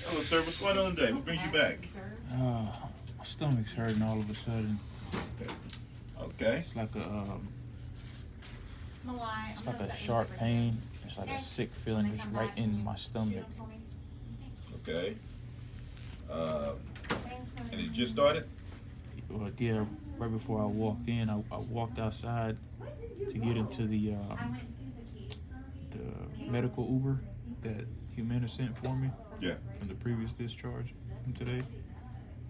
Hello, sir. What's going on today? What brings you back? My stomach's hurting all of a sudden. Okay. Okay. It's like a sharp pain. It's like a sick feeling just right in my stomach. Okay. And it just started? Well, yeah, right before I walked in, I walked outside to get into the medical Uber that Humana sent for me Yeah. from the previous discharge from today,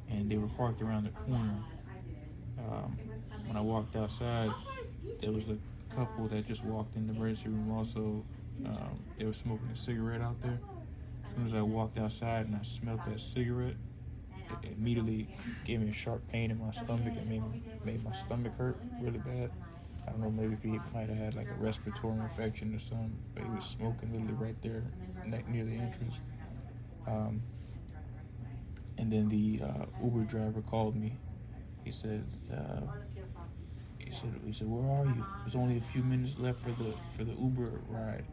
and they were parked around the corner. When I walked outside, there was a couple that just walked in the emergency room. Also, they were smoking a cigarette out there. As soon as I walked outside and I smelled that cigarette, it immediately gave me a sharp pain in my stomach. It made my stomach hurt really bad. I don't know, maybe if he might have had like a respiratory infection or something, but he was smoking literally right there near the entrance. And then the Uber driver called me. He said, "Where are you? There's only a few minutes left for the Uber ride."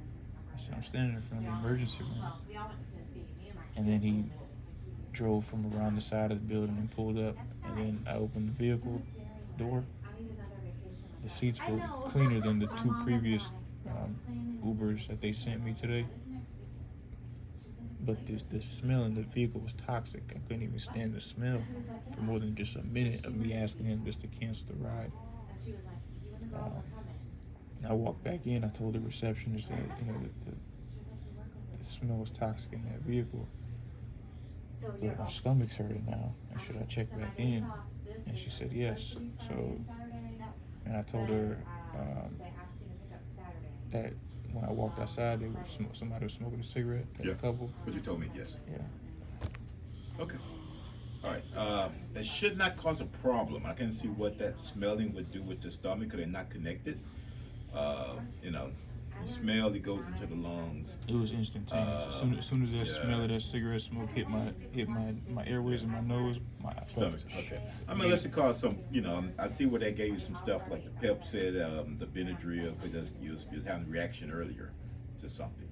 I said, "I'm standing in front of the emergency room." And then he drove from around the side of the building and pulled up. And then I opened the vehicle door. The seats were cleaner than the two previous Ubers that they sent me today. But the smell in the vehicle was toxic. I couldn't even stand the smell for more than just a minute of me asking him just to cancel the ride. I walked back in. I told the receptionist that the smell was toxic in that vehicle. But my stomach's hurting now. And should I check back in? And she said yes. So, and I told her that when I walked outside, somebody was smoking a cigarette. Yeah. A couple. But you told me yes. Yeah. Okay. All right. That should not cause a problem. I can see what that smelling would do with the stomach because they're not connected. The smell, it goes into the lungs. It was instantaneous. As soon as that smell of that cigarette smoke hit my airways and my nose, my stomach. Okay. I mean, unless it caused some, I see where they gave you some stuff like the Pepcid, the Benadryl, because you was having a reaction earlier to something.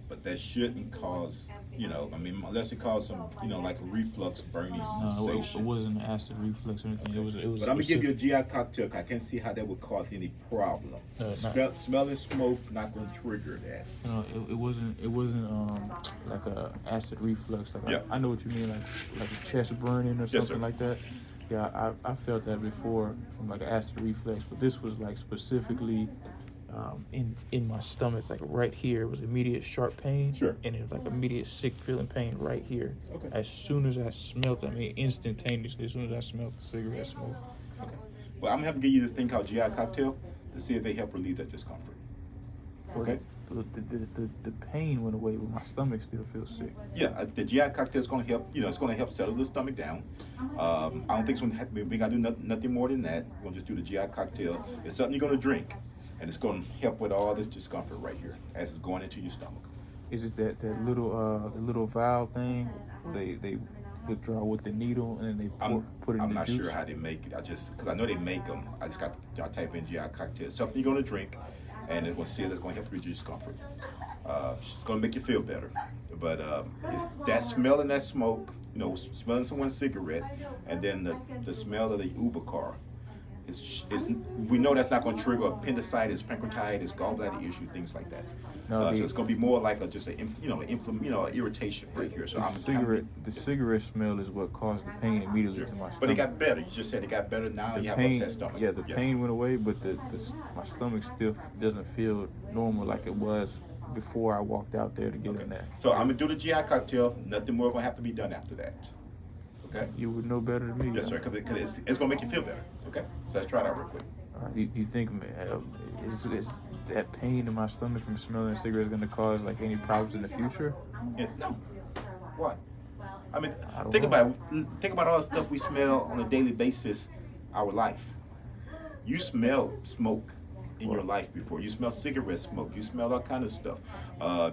But that shouldn't cause, unless it caused some, like a reflux burning sensation. It wasn't an acid reflux or anything. Okay. It was. But I'm gonna give you a GI cocktail. I can't see how that would cause any problem. Smelling smoke not gonna trigger that. No, it wasn't. It wasn't like a acid reflux. Like yeah. I know what you mean, like a chest burning or something like that. Yeah, I felt that before from like an acid reflux, but this was like specifically in my stomach, like right here. It was immediate sharp pain. Sure. And it was like immediate sick feeling pain right here. Okay. As soon as I smelled it, instantaneously, as soon as I smelled the cigarette smoke. Okay. Well, I'm gonna have to give you this thing called GI cocktail to see if they help relieve that discomfort. Okay. The pain went away, but my stomach still feels sick. Yeah, the GI cocktail is going to help. It's going to help settle the stomach down. I don't think it's going to have, we got to do nothing more than that. We're going to just do the GI cocktail. It's something you're going to drink, and it's going to help with all this discomfort right here as it's going into your stomach. Is it that little vial thing? They withdraw with the needle and then they put it in I'm the not juice? sure how they make it. Because I know they make them. I just got to type in GI cocktail. It's something you're going to drink, and it will see that's going to help reduce discomfort. It's going to make you feel better. But it's that smell and that smoke, smelling someone's cigarette, and then the smell of the Uber car. We know that's not going to trigger appendicitis, pancreatitis, gallbladder issue, things like that. So it's going to be more like just an irritation right here. So the cigarette smell is what caused the pain immediately to my stomach. But it got better. You just said it got better. Now you have upset stomach. Yeah, the pain went away, but my stomach still doesn't feel normal like it was before I walked out there to get in there. So I'm gonna do the GI cocktail. Nothing more gonna have to be done after that. Okay. You would know better than me. Yes, sir. Because it's gonna make you feel better. Okay. So let's try it out real quick. Do you think is that pain in my stomach from smelling cigarettes going to cause like any problems in the future? No. Why? I mean, think about all the stuff we smell on a daily basis. Our life. You smell smoke in your life before. You smell cigarette smoke. You smell all kind of stuff.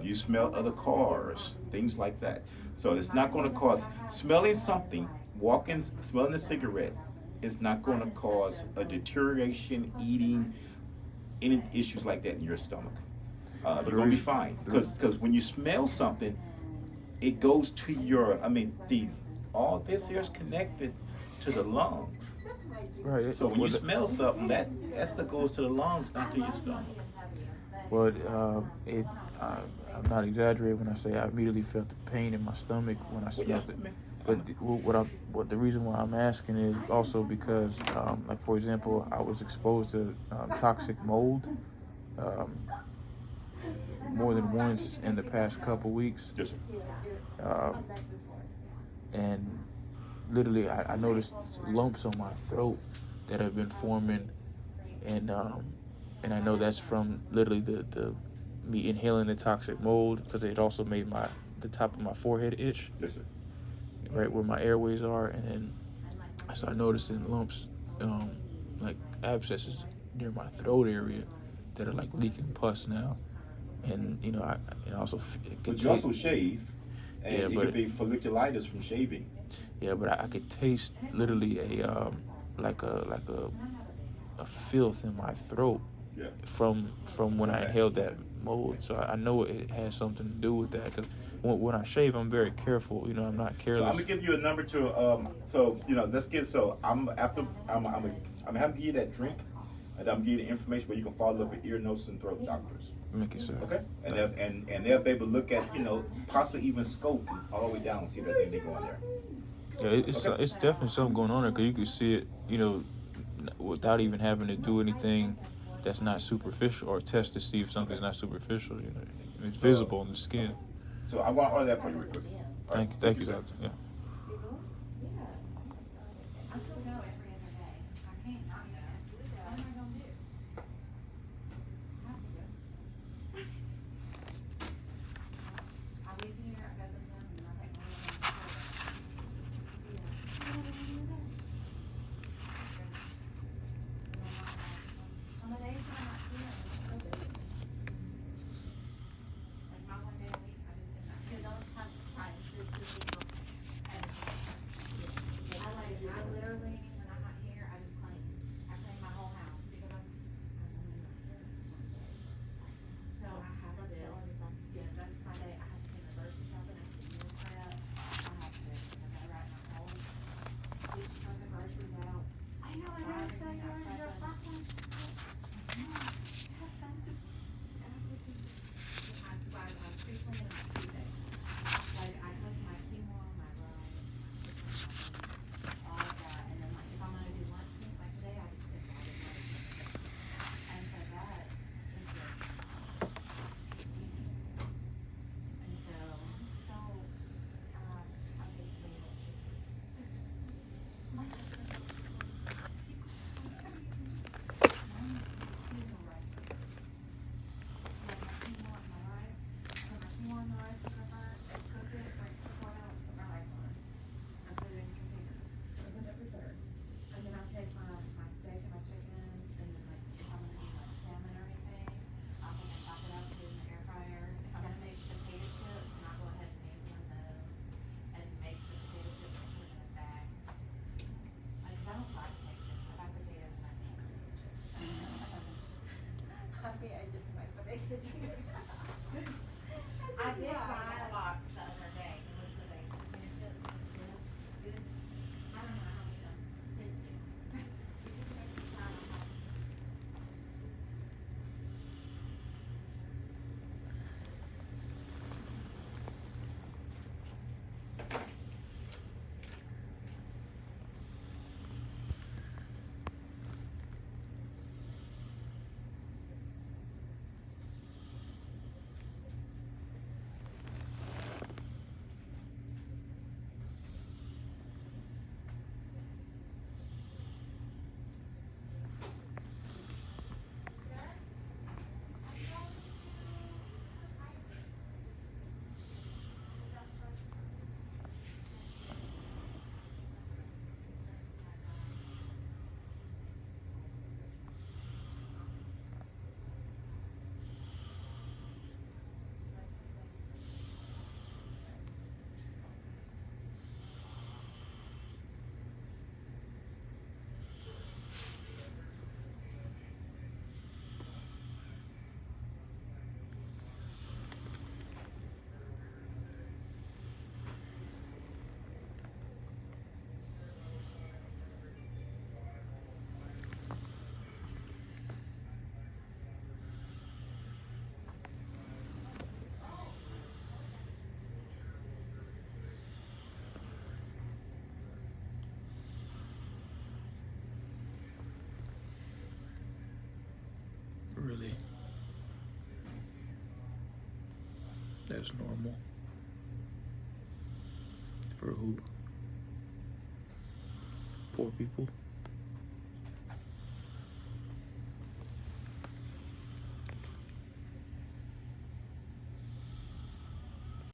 You smell other cars, things like that. So it's not going to cause smelling something, smelling a cigarette. Is not going to cause a deterioration, eating, any issues like that in your stomach. You're going to be fine. Because when you smell something, it goes to your. I mean, the all this here is connected to the lungs. Right. So when you smell something, that stuff goes to the lungs, not to your stomach. But I'm not exaggerating when I say I immediately felt the pain in my stomach when I Well, yeah, smelled it. I mean, But what the reason why I'm asking is also because, like for example, I was exposed to toxic mold um, more than once in the past couple weeks, just um, and literally I noticed lumps on my throat that have been forming, and and I know that's from literally the me inhaling the toxic mold because it also made the top of my forehead itch, yes, sir. right where my airways are, and then I started noticing lumps, um, like abscesses near my throat area that are like leaking pus now, and I and also it could But you also shave, yeah, and it could but be folliculitis from shaving. I could taste literally a filth in my throat Yeah, from when from I that. inhaled that mold. So I know it has something to do with that. Because when I shave, I'm very careful. I'm not So I'm careless. gonna give you a number to so let's give so I'm after I'm having to give you that drink, and I'm giving you the information where you can follow up with ear, nose, and throat doctors. Thank you, sir. Okay, and they'll be able to look at possibly even scope all the way down and see if there's anything going there. Yeah, Okay. it's definitely something going on there because you can see it, without even having to do anything that's not superficial or test to see if something's not superficial. It's So visible in the skin. so I want to order that for you real quick. All right, Thank you, sir. doctor. Yeah. really. That's normal. For who? Poor people.